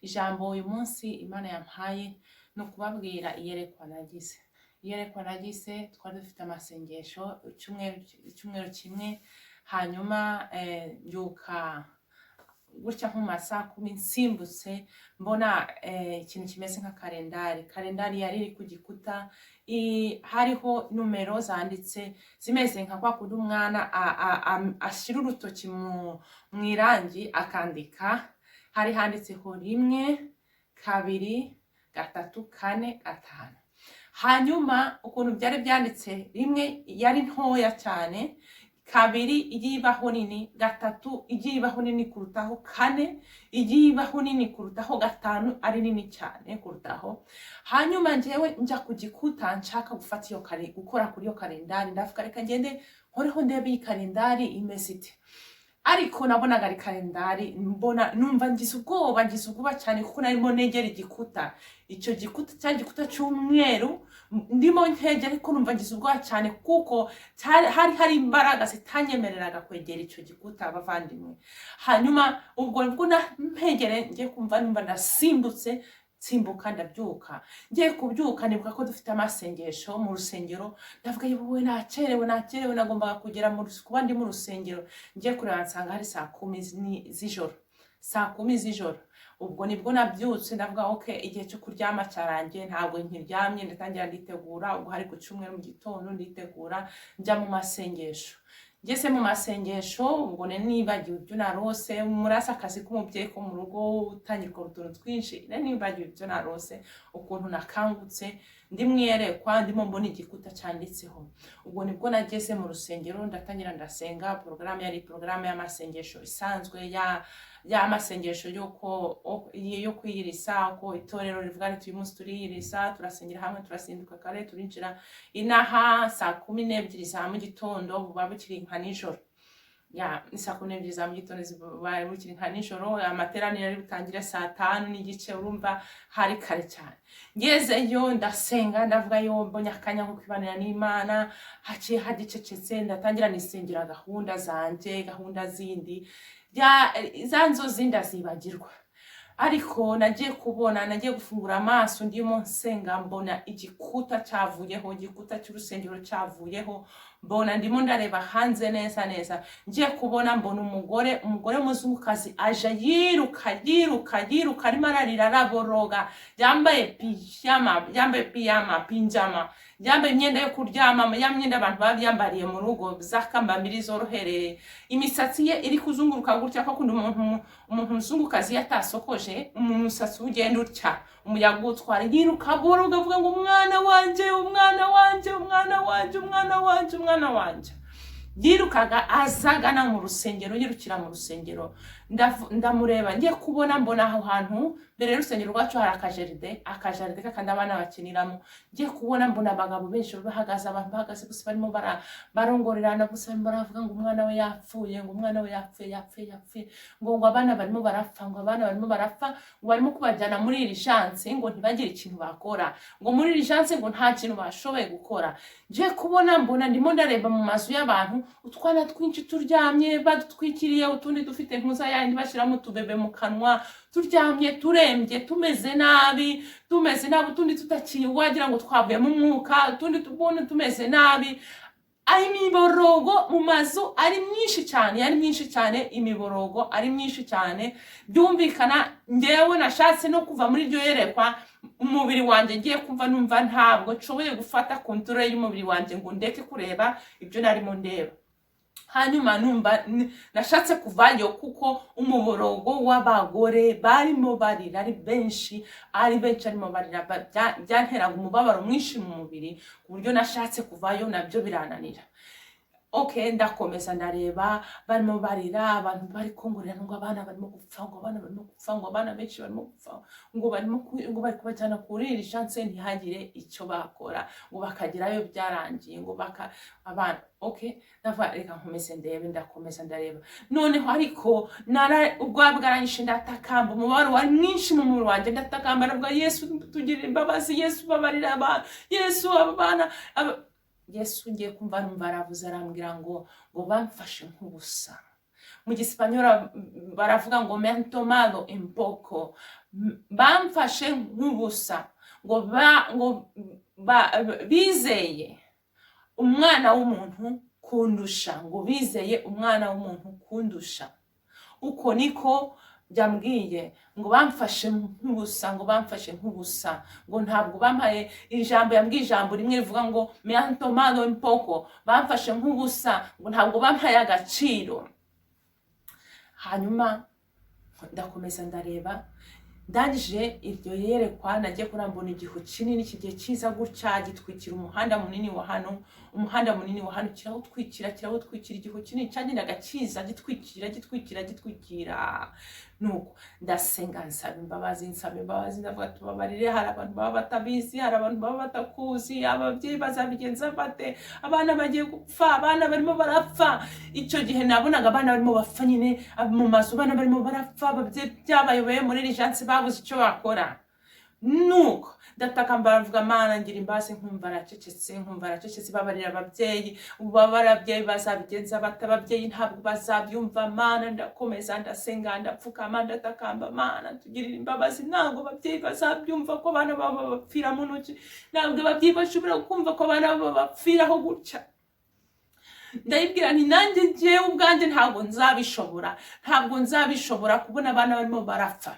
Ijambo uyu munsi Imana yampaye ni ukubabwira iyerekwa nagize. Iyerekwa nagize twari dufite amasengesho icyumweru kimwe, hanyuma mbyuka gutya nko mu ma saa 10 nsimbutse mbona ikintu kimeze nka kalendari yari iri ku gikuta, hariho numero zanditse zimeze nka kwa kundi umwana ashyira urutoki mu irangi akandika, hari handitseho 1, 2, 3, 4, 5. Hanyuma ukuntu byari byanditse, 1 yari ntoya cyane, 2 igiye ibaho nini, 3 igiye ibaho nini kurutaho, 4 igiye ibaho nini kurutaho, 5 ari nini cyane kurutaho. Hanyuma njyewe njya ku gikuta nshaka gufata gukora kuri iyo kalendari, ndavuga reka ngende nkoreho ndebe iyi kalendari imeze ite. Ariko nabonaga ari kalendari, numva ngize ubwoba cyane kuko narimo negera igikuta. Icyo gikuta cyari gikuta cy'umweru, ndimo nkegera ariko numva ngize ubwoba cyane kuko hari imbaraga zitanyemereraga kwegera icyo gikuta abavandimwe. Hanyuma ubwo mpegere ngiye kumva numva ndasimbutse, simbuka ndabyuka. Ngiye kubyuka nibuka ko dufite amasengesho mu rusengero, ndavuga yewe nakerewe nagombaga kugera kuba ndi mu rusengero. Ngiye kureba nsanga hari saa 10 z'ijoro, saa 10 z'ijoro. Ubwo nibwo nabyutse ndavuga okay, igihe cyo kuryama cyarangiye, ntabwo nkiryamye, ndatangira nditegura. Ubwo hari ku cyumweru mu gitondo nditegura njya mu masengesho. Ngeze mu masengesho ubwo nibagiwe ibyo narose, murasa akazi k'umubyeyi ko mu rugo utangirwa utuntu twinshi, nibagiwe ibyo narose, ukuntu nakangutse ndi mwiyerekwa, ndimo mbona igikuta cyanditseho. Ubwo nibwo nageze mu rusengero ndatangira ndasenga. Porogaramu yari porogaramu y'amasengesho isanzwe ya masengesho yo kwiyirisa, uko itorero rivuga riti uyu munsi turiyirisa, turasengera hamwe, turasinduka kare, turinjira inaha saa 12 za mu gitondo, buba bukiri nka nijoro. Ni saa 12 za mu gitondo buba bukiri nka nijoro. Amateraniro ari butangire saa 5 n'igice, urumva hari kare cyane. Ngezeyo ndasenga, ndavuga yo mbonye akanya ko kwibanira n'Imana, haciye hagicecetse, ndatangira nisengera gahunda zanjye, gahunda zindi za nzozi ndazibagirwa. Ariko nagiye gufungura amaso, ndimo nsenga, mbona igikuta cyavuyeho, igikuta cy'urusengero cyavuyeho. Mbona ndimo ndareba hanze neza, ngiye kubona mbona umugore w'umuzungukazi aje yiruka arimo ararira araboroga, yambaye pinjama, yambaye imyenda yo kuryama, ya myenda abantu babyambariye mu rugo zakambambiri zorohereye. Imisatsi ye iri kuzunguruka gutya ko kundi umuntu muzungukazi yatasokoje, umusatsi ugenda utya, umuyaga utwara, yiruka aboroga avuga ngo umwana wanje. Yirukaga azagana mu rusengero, yirukira mu rusengero. Ndamureba, ngiye kubona mbona aho hantu mbere y'urusengero rwacu hari akajaride kakandi abana bakiniramo. Ngiye kubona mbona abagabo benshi bahagaze, abantu bahagaze gusa barimo barongorerana, gusa barimo baravuga ngo umwana we yapfuye, ngo abana barimo barapfa, ngo barimo kubajyana muri iri jansi, ngo ntibagire ikintu bakora, ngo muri iri jansi ngo nta kintu bashoboye gukora. Ngiye kubona mbona ndimo ndareba mu mazu y'abantu, utwana twinshi turyamye badutwikiriye, utundi dufite ntuza yandi bashyiramo utubebe mu kanwa, turyamye turembye, tumeze nabi, utundi tutakiye wagira ngo twavuye mu mwuka, utundi tumeze nabi. Imiborogo mu mazu ari myinshi cyane, imiborogo ari myinshi cyane. Byumvikana ngewe nashatse no kuva muri iryo yerekwa, umubiri wanjye ngiye kumva numva ntabwo nshoboye gufata kontrole y'umubiri wanjye ngo ndeke kureba ibyo narimo ndeba. Hanyuma numva nashatse kuvayo kuko umuborogo w'abagore barimo barira ari benshi arimo barira, byanteraga umubabaro mwinshi mu mubiri ku buryo nashatse kuvayo, nabyo birananira. Okay, ndakomeza ndareba, barimo barira, abantu bari kongorera ngo abana barimo gupfa, ngo abana benshi barimo gupfa, ngo bari kubajyana kuri iri chance ntihagire icyo bakora, ngo bakagerayo byarangiye, ngo abana. Okay, reka nkomeze ndebe, ndakomeza ndareba. Noneho ariko ubwo bwaranyishe, ndatakamba, umubabaro wari mwinshi mu mubiri wanjye, ndatakamba ndavuga Yesu tugirire imbabazi, Yesu babarira abana, Yesu abana. Yesu ngiye kumva numva aravuze, arambwira ngo bamfashe nk'ubusa. Mu Gispanyola baravuga ngo me han tomado en poco, bamfashe nk'ubusa ngo bizeye umwana w'umuntu kundusha, ngo bizeye umwana w'umuntu kundusha. Uko niko byambwiye, ngo bamfashe nk'ubusa, ngo bamfashe nk'ubusa, ngo ntabwo bampaye ijambo. Yambwiye ijambo rimwe rivuga ngo me han tomado en poco, bamfashe nk'ubusa, ngo ntabwo bampaye agaciro. Hanyuma ndakomeza ndareba, ndangije iryo yerekwa nagiye kurambona igihu kinini kigiye kiza gutya gitwikira umuhanda munini wa hano, umuhanda munini wa hano kirawutwikira igihu kinini cyagendaga kiza gitwikira. Nuko ndasenga nsaba imbabazi, ndavuga tubabarire, hari abantu baba batabizi, hari abantu baba batakuzi, ababyeyi bazabigenza bate, abana bagiye gupfa, abana barimo barapfa. Icyo gihe nabonaga abana barimo bapfa nyine mu mazu, abana barimo barapfa, ababyeyi byabayoboye muri rijansi babuze icyo bakora. Nuko ndataka mbavuga Mana ngira imbabazi, nkumva aracecetse, babarira ababyeyi, ubabara ababyeyi bazabigenza bate, ababyeyi ntabwo bazabyumva. Mana ndakomeza ndasenga ndapfukama ndatakamba, Mana tugirira imbabazi, ntabwo ababyeyi bazabyumva ko abana babo bapfira mu ntoki, ntabwo ababyeyi bashobora kumva ko abana babo bapfiraho gutya. Ndayibwira nti nanjye njyewe ubwanjye ntabwo nzabishobora kubona abana barimo barapfa,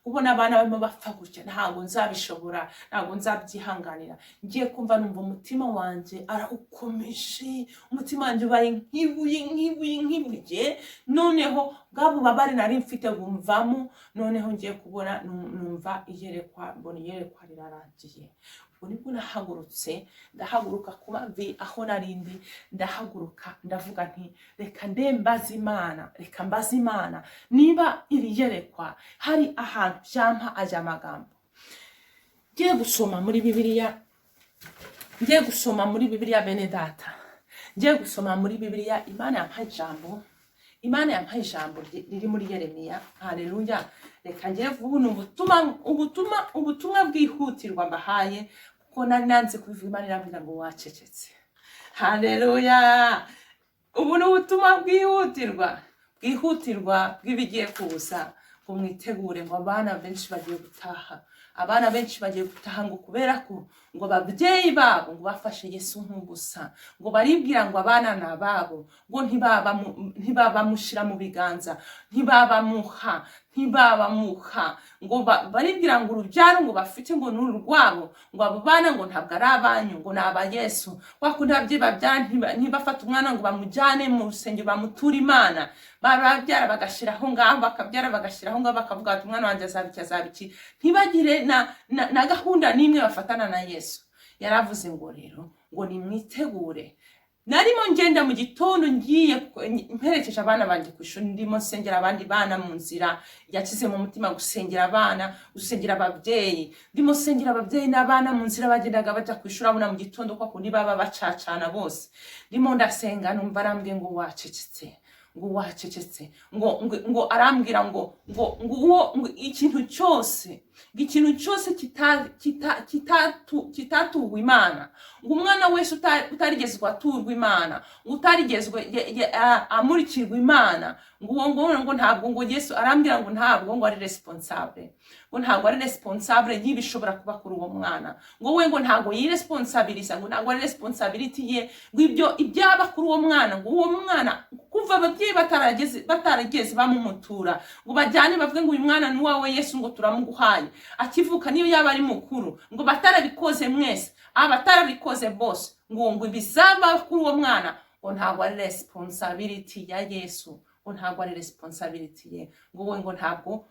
kubona abana barimo bapfa gutya, ntabwo nzabishobora, ntabwo nzabyihanganira. Ngiye kumva numva umutima wanjye arawukomeje, umutima wanjye ubaye nk'ibuye. Noneho bwa bubabare nari mfite bumvamo, noneho ngiye kubona numva mbona iyerekwa rirarangiye. Ubwo nibwo ndahaguruka ku mavi aho narindi, ndahaguruka ndavuga nti reka mbaze Imana niba iri yerekwa hari ahantu byampa ajya amagambo. Ngiye gusoma muri Bibiliya bene data, ngiye gusoma muri Bibiliya, Imana yampaye ijambo riri muri Yeremiya. Haleluya. Reka ngiye vuba ubutumwa bwihutirwa mbahaye, kuko nari nanze kubivuga. Imana irambwira ngo wacecetse. Haleluya. Ubu ni ubutumwa bwihutirwa bw'ibigiye kuza, ngo mwitegure, ngo abana benshi bagiye gutaha, ngo kubera ko ngo ababyeyi babo ngo bafashe Yesu nk'ubusa, ngo baribwira ngo abana ni ababo, ngo ntibabamushyira mu biganza, ntibabamuha, ngo baribwira ngo urubyaro ngo bafite ngo ni urwabo, ngo abo bana ngo ntabwo ari abanyu, ngo ni aba Yesu. Wakundi ababyeyi babyara ntibafata umwana ngo bamujyane mu rusengero bamuture Imana, babyara bagashyiraho ngaho, bakavuga ati umwana wanjye azabiki, ntibagire na gahunda n'imwe bafatana na Yesu. Yaravuze ngo rero ngo nimwitegure. Narimo ngenda mu gitondo ngiye mperekeje abana banjye ku ishuri, ndimo nsengera abandi bana mu nzira, yakize mu mutima gusengera abana, gusengera ababyeyi. Ndimo nsengera ababyeyi n'abana mu nzira bagendaga bajya ku ishuri, abona mu gitondo kwa kundi baba bacacana bose. Ndimo ndasenga numva arambwiye ngo wacecetse, ngo arambwira ngo ikintu cyose kitatuwe Imana, ngo umwana wese utarigezwe aturwa Imana, ngo utarigezwe amurikirwa Imana, ngo ntabwo, ngo Yesu arambwira ngo ntabwo ngo ari responsable, ngo ntabwo ari responsable y'ibishobora kuba kuri uwo mwana, ngo we ngo ntabwo yiresponsabiliza, ngo ntabwo ari responsibility ye, ngo ibyo ibyaba kuri uwo mwana, ngo uwo mwana kuva ababyeyi batarageze bamumutura ngo bajyane bavuge ngo uyu mwana ni wawe Yesu, ngo turamuguhaye akivuka, niyo yaba ari mukuru, ngo batarabikoze mwese, abatarabikoze bose, ngo ibizaba kuri uwo mwana, ngo ntabwo ari responsibility ya Yesu, ngo ntabwo ari responsibility ye, ngo we ngo ntabwo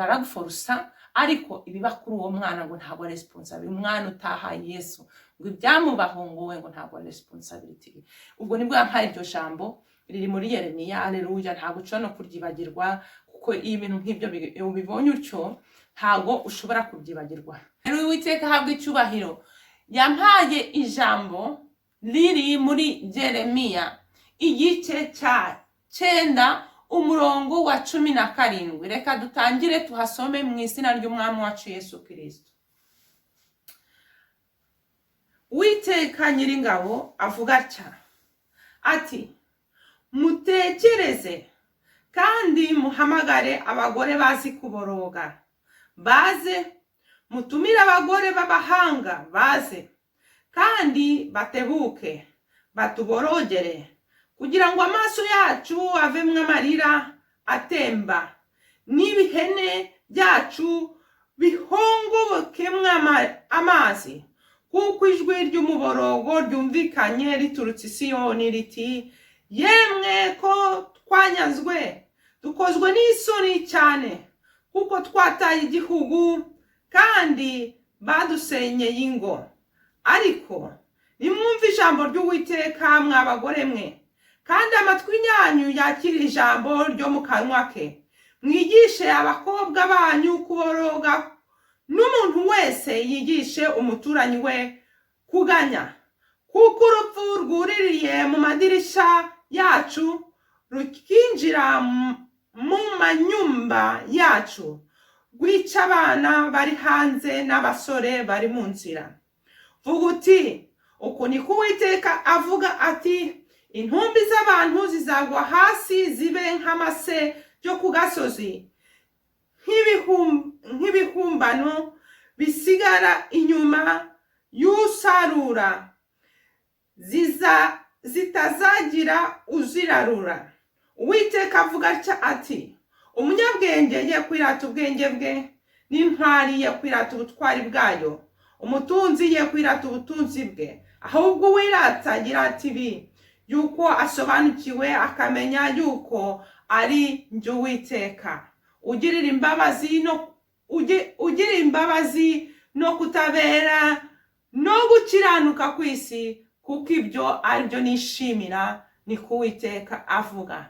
araguforusa, ariko ibiba kuri uwo mwana ngo ntabwo ari responsibility. Umwana utahaye Yesu ngo ibyamubaho ngo we ngo ntabwo ari responsibility. Ubwo nibwo yampaye iryo jambo riri muri Yeremiya. Haleluya. Ntabwo ushobora no kuryibagirwa, kuko iyo ibintu nk'ibyo ubibonye utyo ntabwo ushobora kubyibagirwa. Rero Uwiteka ahabwa icyubahiro. Yampaye ijambo riri muri Yeremiya igice cya 9 umurongo wa 17. Reka dutangire tuhasome mu izina ry'umwami wacu Yesu Kristo. Uwiteka Nyiringabo avuga atya ati, mutekereze kandi muhamagare abagore bazi kuboroga, baze, mutumire abagore b'abahanga baze, kandi batebuke batuborogere, kugira ngo amaso yacu avemwe amarira atemba, n'ibihene byacu bihongobokemwe amazi, kuko ijwi ry'umuborogo ryumvikanye riturutse i Siyoni riti, yemwe ko twanyazwe, dukozwe n'isoni cyane, kuko twataye igihugu kandi badusenyeye ingo. Ariko nimwumve ijambo ry'Uwiteka mwa bagore mwe, kandi amatwi yanyu yakira ijambo ryo mu kanwa ke. Mwigishe abakobwa banyu kuboroga, n'umuntu wese yigishe umuturanyi we kuganya, kuko urupfu rwuririye mu madirisha yacu rukinjira mu manyumba yacu, rwica abana bari hanze n'abasore bari mu nzira. Vuga uti, uku niko Uwiteka avuga ati, intumbi z'abantu zizagwa hasi zibe nk'amase yo ku gasozi, nk'ibihumbano bisigara inyuma y'usarura, zitazagira uzirarura. Uwiteka avuga ati, umunyabwenge ye kwirata ubwenge bwe, n'intwari ye kwirata ubutwari bwayo, umutunzi ye kwirata ubutunzi bwe, ahubwo uwirata agira ibi, yuko asobanukiwe akamenya yuko ari njye Uwiteka, ugirira imbabazi no kutabera no gukiranuka ku isi, kuko ibyo ari byo nishimira, niko Uwiteka avuga.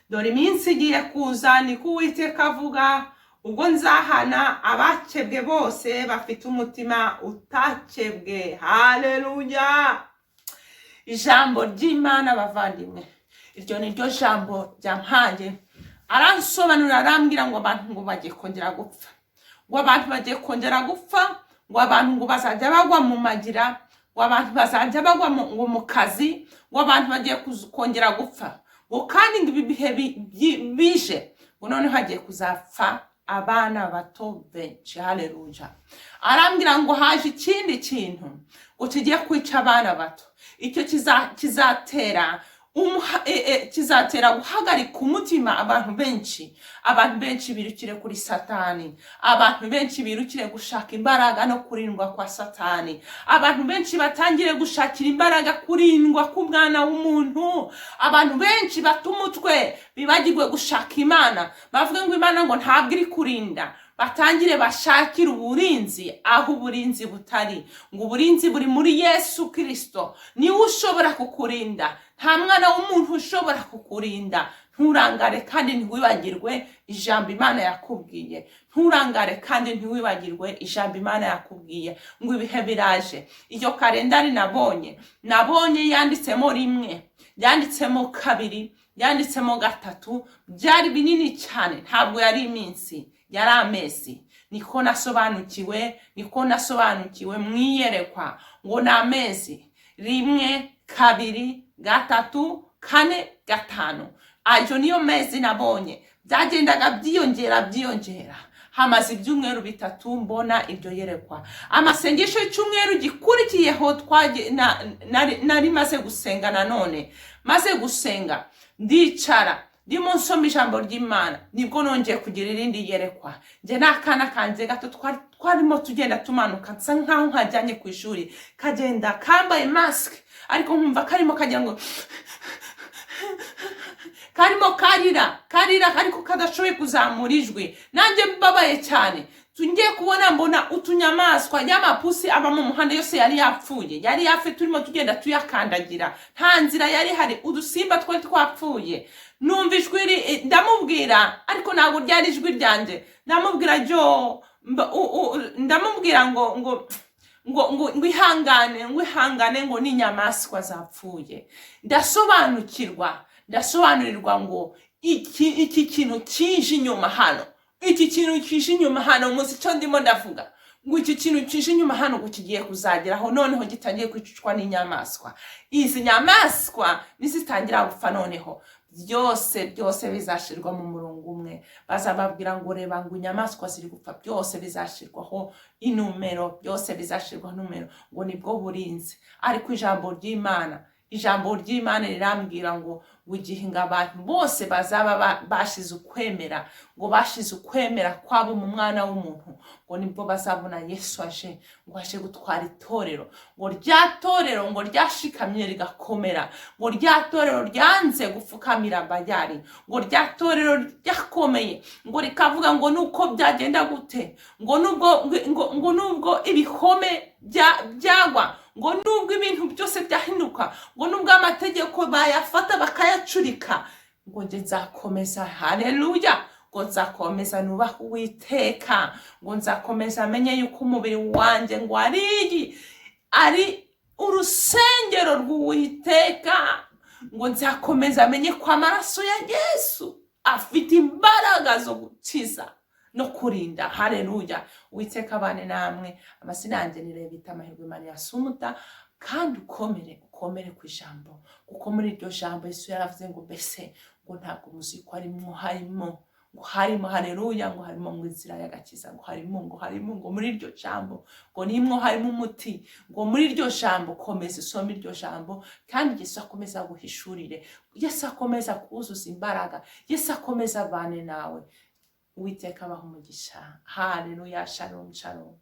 Dore iminsi igiye kuza, niko Uwiteka avuga, ubwo nzahana abakebwe bose bafite umutima utakebwe. Haleluya! Ijambo ry'Imana bavandimwe, iryo ni ryo jambo ryampaye. Aransobanurira arambwira ngo abantu ngo bagiye kongera gupfa, ngo abantu bagiye kongera gupfa, ngo abantu ngo bazajya bagwa mu magira, ngo abantu bazajya bagwa mu kazi, ngo abantu bagiye kongera gupfa, ngo kandi ngo ibi bihe bije, ngo noneho hagiye kuzapfa abana bato benshi. Haleluya! Arambwira ngo haje ikindi kintu ngo kigiye kwica abana bato. Icyo kizatera guhagarika umutima abantu benshi birukire kuri Satani, abantu benshi birukire gushaka imbaraga no kurindwa kwa Satani, abantu benshi batangire gushakira imbaraga kurindwa k'umwana w'umuntu, abantu benshi batumutwe bibagirwe gushaka Imana, bavuga ngo Imana ngo ntabwo iri kurinda, batangire bashakira uburinzi aho uburinzi butari, ngo uburinzi buri muri Yesu Kristo, niwe ushobora kukurinda, nta mwana w'umuntu ushobora kukurinda. Nturangare kandi ntiwibagirwe ijambo Imana yakubwiye, nturangare kandi ntiwibagirwe ijambo Imana yakubwiye ngo ibihe biraje. Iyo kalendari nabonye yanditsemo 1, yanditsemo 2, yanditsemo 3, byari binini cyane, ntabwo yari iminsi, yari amezi. Niko nasobanukiwe mwiyerekwa ngo ni amezi 1, 2, 3, 4, 5. Ayo niyo mezi nabonye, byagendaga byiyongera. Hamaze ibyumweru 3 mbona ibyo yerekwa. Amasengesho y'icyumweru gikurikiyeho nari maze gusenga, nanone maze gusenga ndicara ndimo nsoma ijambo ry'Imana, nibwo nongeye kugira irindi yerekwa. Nje n'akana kanjye gato twarimo tugenda tumanuka, nsa nkaho nkajyanye ku ishuri, kagenda kambaye mask, ariko nkumva karimo kagira ngo karimo karira ariko kadashoboye kuzamura ijwi. Nanjye mbabaye cyane, tungiye mbona utunyamaswa y'amapusi aba mu muhanda yose yari yapfuye, turimo tugenda tuyakandagira, nta nzira yari hari, udusimba twari twapfuye. Numva ijwi ndamubwira, ariko ntabwo ryari ijwi ryanjye, ndamubwira ngo ihangane ngo n'inyamaswa zapfuye. Ndasobanurirwa ngo iki kintu kije inyuma hano, muzi icyo ndimo ndavuga, ngo iki kintu kije inyuma hano ngo kigiye kuzageraho, noneho gitangiye kwicwa n'inyamaswa. Izi nyamaswa nizitangira gupfa, noneho byose bizashirwa mu murongo umwe. Bazababwira ngo reba ngo inyamaswa ziri gupfa, byose bizashirwaho inumero, byose bizashirwaho numero, ngo nibwo burinzi. Ariko ijambo ry'Imana rirambwira ngo igihe ngo abantu bose bazaba bashize ukwemera, ngo bashize ukwemera kwabo mu mwana w'umuntu, ngo nibwo bazabona Yesu aje, ngo aje gutwara itorero, ngo rya torero ngo ryashikamye rigakomera, ngo rya torero ryanze gupfukamira Bayali, ngo rya torero ryakomeye, ngo rikavuga ngo nuko byagenda gute, ngo nubwo ibihome byagwa, ngo nubwo ibintu byose byahinduka, ngo nubwo amategeko bayafata bakayacurika, ngo nje nzakomeza. Haleluya! Ngo nzakomeza nubaha Uwiteka, ngo nzakomeza amenye yuko umubiri wanjye ngo ari urusengero rw'Uwiteka, ngo nzakomeza amenye ko amaraso ya Yesu afite imbaraga zo gukiza no kurinda. Haleluya! Uwiteka abane namwe. Amazina yanjye ni Rebita Mahirwe Maria Sumuta, kandi ukomere ku ijambo, kuko muri iryo jambo Yesu yaravuze ngo mbese ngo ntabwo muzi ko harimo haleluya, ngo harimo ngo inzira y'agakiza, ngo harimo ngo muri iryo jambo ngo nimwo harimo umuti, ngo muri iryo jambo komeza usome iryo jambo, kandi Yesu akomeza guhishurire, Yesu akomeza kuzuza imbaraga, Yesu akomeza abane nawe. Uwiteka abaha umugisha. Haleluya. Shalom, shalom.